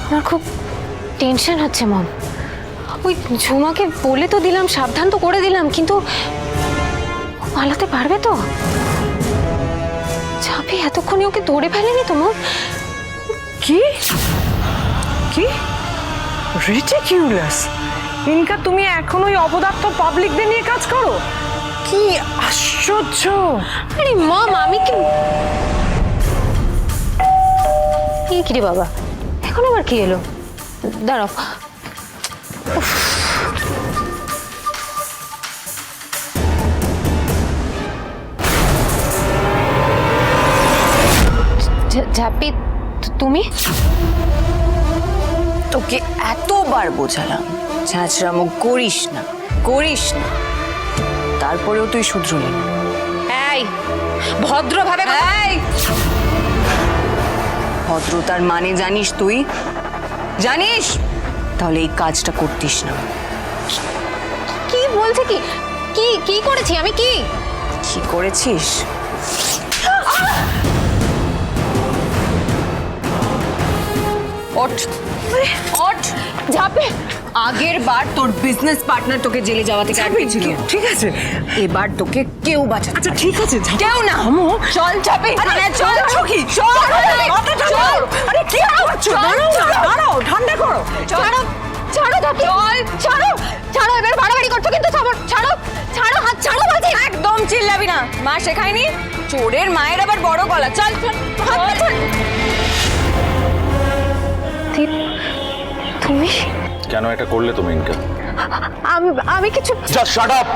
আমার খুব টেনশন হচ্ছে মম। ওই ঝুমাকে বলে তো দিলাম, সাবধান তো করে দিলাম, কিন্তু ও পালাতে পারবে তো? ঝাঁপি এতক্ষণে ওকে ধরে ফেলেনি তো মম? কি কি রিডিকিউলাস! ইনকা, তুমি এখন ওই অপদার্থ পাবলিকদের নিয়ে কাজ করো? কি আশ্চর্য! আরে মম, আমি কি রে বাবা, এখন আবার কি এলো? দাঁড়াও। উফ। ঝাঁপি, তুমি? তোকে এতবার বোঝালাম ঝাঁচরামো করিস না, করিস না, তারপরেও তুই শুধরলি না। এই ভদ্রভাবে এই, ভদ্রতার মানে জানিস তুই? জানিস? তাহলে এই কাজটা করতিস না। কি বলছে? কি কি কি করেছি আমি? কি কি করেছিস? ওঠ, ওঠ। ঝাঁপি, আগের বার তোর বিজনেস পার্টনার তোকে জেলে যাওয়া থেকে আটকেছিল। ঠিক আছে, এবার তোকে কেউ বাঁচাতে আচ্ছা ঠিক আছে, কেউ না। চল ঝাঁপি, চল ছকি, চল চল। আরে কি করছো? দাঁড়াও দাঁড়াও, ঠান্ডা করো। ছাড়ো ছাড়ো ঝাঁপি, ছাড়ো ছাড়ো, এবার বাড়াবাড়ি করছো কিন্তু। ছাড়ো ছাড়ো, হাত ছাড়ো বলছি। একদম চিল্লাবি না, মা শেখায়নি? চোরের মায়ের আবার বড় গলা। চল চল, হাত ছাড়। তুমি কেন এটা করলে তুমি ইনকা? আমি কিছু। Just shut up!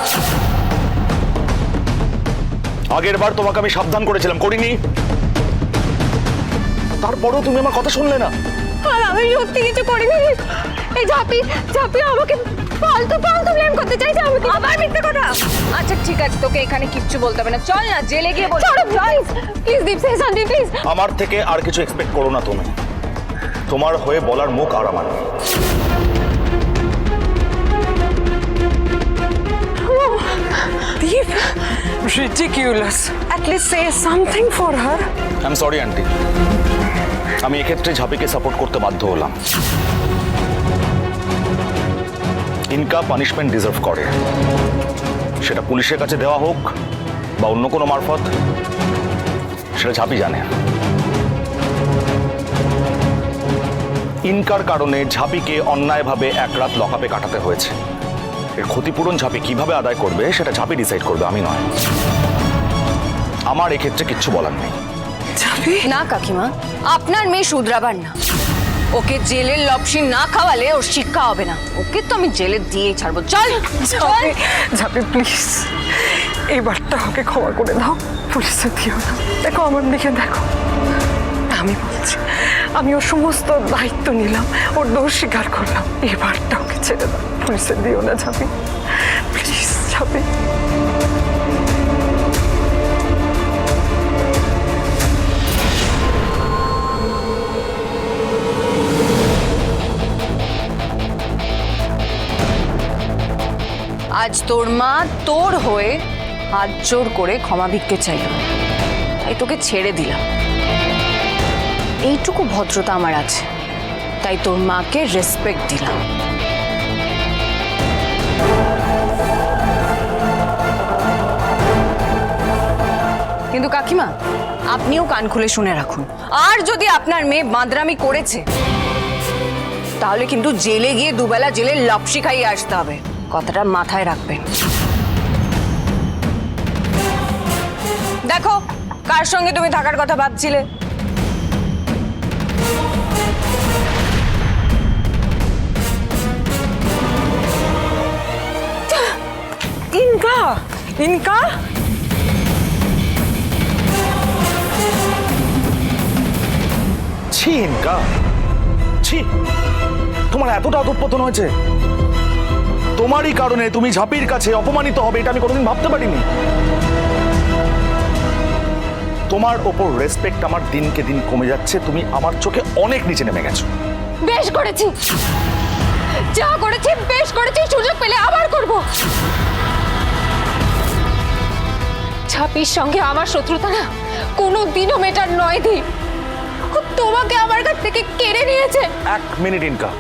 আগের বার তোমাকে আমি সাবধান করেছিলাম, করিনি? তারপরেও তুমি আমার কথা শুনলে না। আর আমি সত্যি কিছু করিনি। এই ঝাঁপি আমাকে ফালতু ব্লেম করতে চাইছে। আমি আবার মিথ্যে কথা। আচ্ছা ঠিক আছে, তোকে এখানে কিচ্ছু বলতে হবে না। চল না, জেলে গিয়ে বল। ছাড়ো প্লিজ দীপ, সে শান্তি প্লিজ। আমার থেকে আর কিছু এক্সপেক্ট করো না তুমি। তোমার হয়ে বলার মুখ আর আমার নেই। Deep, ridiculous. At least say something for her. I am sorry aunty, আমি এক্ষেত্রে ঝাঁপিকে সাপোর্ট করতে বাধ্য হলাম। ইনকা পানিশমেন্ট ডিজার্ভ করে, সেটা পুলিশের কাছে দেওয়া হোক বা অন্য কোনো মারফত, সেটা ঝাঁপি জানে। ইনকার কারণে ঝাঁপিকে অন্যায়ভাবে এক রাত লকআপে কাটাতে হয়েছে। এর ক্ষতিপূরণ ঝাঁপি কিভাবে আদায় করবে সেটা ঝাঁপি ডিসাইড করবে, আমি নয়। আমার এক্ষেত্রে কিচ্ছু বলার নেই। যাবি না কাকিমা, আপনার মেয়ে শুধরাবার না। ওকে জেলের লপসি না খাওয়ালে ওর শিক্ষা হবে না। ওকে তো আমি জেলে দিয়েই ছাড়বো। চল চল। যাবি প্লিজ, এবারটা ওকে ক্ষমা করে দাও, পুলিশে দিও না। দেখো আমার দিকে দেখো, আমি বলছি, আমি ওর সমস্ত দায়িত্ব নিলাম, ওর দোষ স্বীকার করলাম। এবারটা ওকে ছেড়ে দাও, পুলিশে দিও না যাবি প্লিজ। যাবি আজ তোর মা তোর হয়ে হাত জোর করে ক্ষমা ভিক্ষে চাইল, তাই তোকে ছেড়ে দিলাম। এইটুকু ভদ্রতা আমার আছে, তাই তোর মাকে রেসপেক্ট দিলাম। কিন্তু কাকিমা, আপনিও কান খুলে শুনে রাখুন, আর যদি আপনার মেয়ে বাঁদরামি করেছে তাহলে কিন্তু জেলে গিয়ে দুবেলা জেলের লপসি খাইয়ে আসতে হবে। কথাটা মাথায় রাখবেন। দেখো কার সঙ্গে তুমি থাকার কথা ভাবছিলে। ইনকা, ইনকা, ছি ইনকা, ছি! তোমার এতটা অধঃপতন হয়েছে? তোমারই কারণে তুমি ঝাঁপির কাছে অপমানিত হবে, এটা আমি কোনোদিন ভাবতে পারিনি। তোমার ওপর রেসপেক্ট আমার দিনকে দিন কমে যাচ্ছে। তুমি আমার চোখে অনেক নিচে নেমে গেছো। বেশ করেছি, যা করেছি বেশ করেছি, সুযোগ পেলে আবার করব। ঝাঁপির সঙ্গে আমার শত্রুতা না কোনোদিনও মেটার নয় দীপ। ও তোমাকে আমার কাছ থেকে থেকে কেড়ে নিয়েছে। 1 মিনিট ইনকা।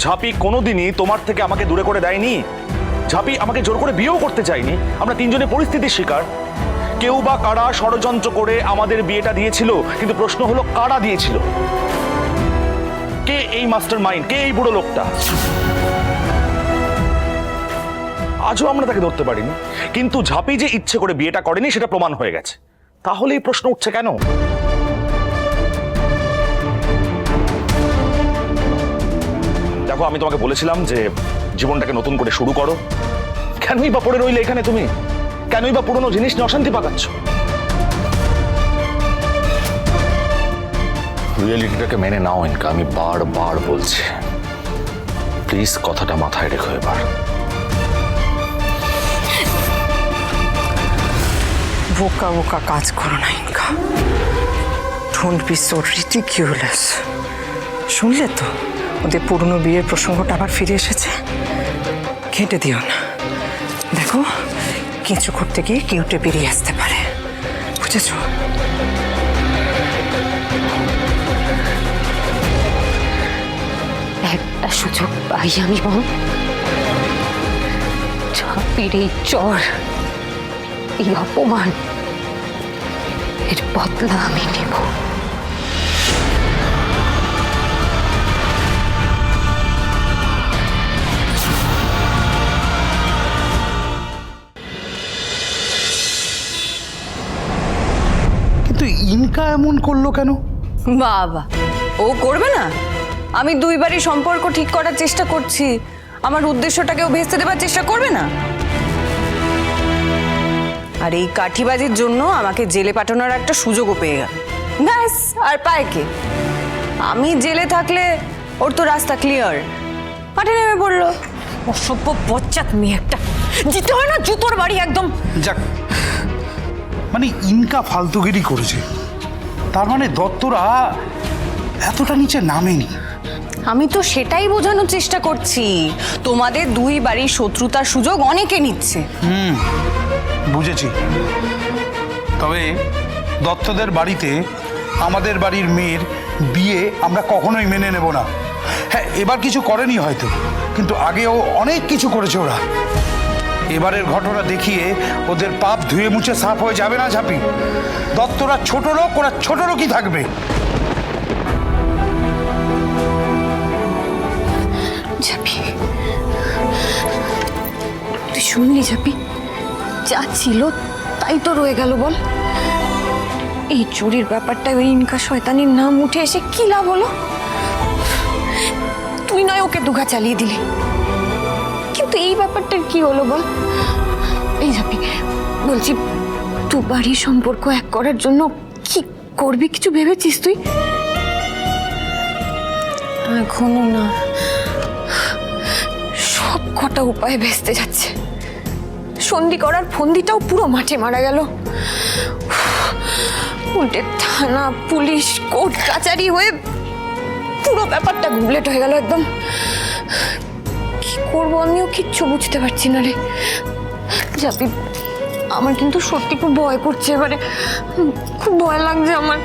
ঝাঁপি কোনোদিনই তোমার থেকে আমাকে দূরে করে দেয়নি। ঝাঁপি আমাকে জোর করে বিয়েও করতে চাইনি। আমরা তিনজনে পরিস্থিতির শিকার। কেউ বা কারা ষড়যন্ত্র করে আমাদের বিয়েটা দিয়েছিল, কিন্তু প্রশ্ন হলো কারা দিয়েছিল, কে এই মাস্টার মাইন্ড, কে এই বুড়ো লোকটা। আজও আমরা তাকে ধরতে পারিনি, কিন্তু ঝাঁপি যে ইচ্ছে করে বিয়েটা করেনি সেটা প্রমাণ হয়ে গেছে। তাহলে এই প্রশ্ন উঠছে কেন? দেখো, আমি তোমাকে বলেছিলাম যে জীবনটাকে নতুন করে শুরু করো। কেনই বা পড়ে রইলে এখানে তুমি? কেনই বা পুরনো জিনিস নিয়ে অশান্তি পাকাচ্ছ? রিয়েলিটিটাকে মেনে নাও ইনকা, আমি বারবার বলছি। প্লিজ কথাটা মাথায় রেখো এবার। বোকা বোকা কাজ করো না Inca. Don't be so ridiculous. শুনলে তো, ওদের পুরনো বিয়ের প্রসঙ্গটা আবার ফিরে এসেছে। ঘেঁটে দিও না। দেখো, কিছু করতে গিয়ে কেউটে বেরিয়ে আসতে পারে, বুঝেছো? একটা সুযোগ পাই আমি বল, ঝাঁপির এই চর, এই অপমান, এর বদলা আমি নেব। কিন্তু ইনকা এমন করলো কেন? বাবা, ও করবে না? আমি দুইবারই সম্পর্ক ঠিক করার চেষ্টা করছি, আমার উদ্দেশ্যটাকেও ভেস্তে দেবার চেষ্টা করবে না? আর এই কাঠিবাজির জন্য আমাকে জেলে পাঠানোর একটা সুযোগও পেয়ে গেল। ব্যাস, আর পায় কে? আমি জেলে থাকলে ওর তো রাস্তা ক্লিয়ার, মাঠে নেমে পড়লো। অসভ্য বজ্জাত মেয়ে একটা, জিতে হয় না জুতোর বাড়ি একদম। যাক, মানে ইনকা ফালতুগিরি করেছে, তার মানে দত্তরা এতটা নিচে নামেনি। আমি তো সেটাই বোঝানোর চেষ্টা করছি, তোমাদের দুই বাড়ির শত্রুতার সুযোগ অনেকে নিচ্ছে। বুঝেছি। তবে দত্তদের বাড়িতে আমাদের বাড়ির মেয়ের বিয়ে আমরা কখনোই মেনে নেব না। হ্যাঁ, এবার কিছু করেনি হয়তো, কিন্তু আগেও অনেক কিছু করেছে ওরা। এবারের ঘটনা দেখিয়ে ওদের পাপ ধুয়ে মুছে সাফ হয়ে যাবে না ঝাঁপি। দত্তরা ছোট লোক, ওরা ছোট লোকই থাকবে। ঝাঁপি, তুই শুনলি ঝাঁপি? যা ছিল তাই তো রয়ে গেল বল। এই চুরির ব্যাপারটা ওই ইনকা শয়তানির নাম উঠে এসে কি লাভ হলো? তুই নয় ওকে দুঘা চালিয়ে দিলি, কিন্তু এই ব্যাপারটার কি হলো বল? এই ঝাঁপি, বলছি, তুই বাড়ির সম্পর্ক এক করার জন্য কি করবি কিছু ভেবেছিস তুই? এখনো না, সব কটা উপায় ভেস্তে যাচ্ছে। সন্ধি করার ফন্দিটাও পুরো মাঠে মারা গেল। উল্টে থানা, পুলিশ, কোর্ট কাচারি হয়ে পুরো ব্যাপারটা গুবলেট হয়ে গেল একদম। কি করবো আমিও কিচ্ছু বুঝতে পারছি না রে। ঝাঁপি, আমার কিন্তু সত্যি খুব ভয় করছে এবারে, খুব ভয় লাগছে আমার।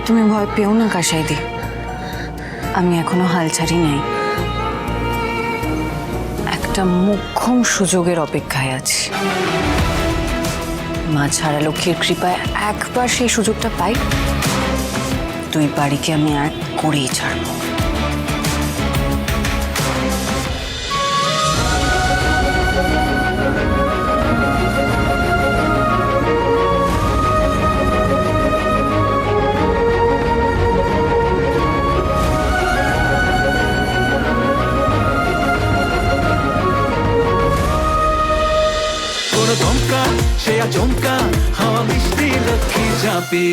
তুমি ভয় পেও না কাসাইদি, আমি এখনো হাল ছাড়ি নাই। একটা মোক্ষম সুযোগের অপেক্ষায় আছি। মা ছাড়া লক্ষ্মীর কৃপায় একবার সেই সুযোগটা পাই, দুই বাড়িকে আমি এক করেই ছাড়বো। কোনো দমকা সে আচমকা হাওয়া মিষ্টি লক্ষ্মী ঝাঁপি।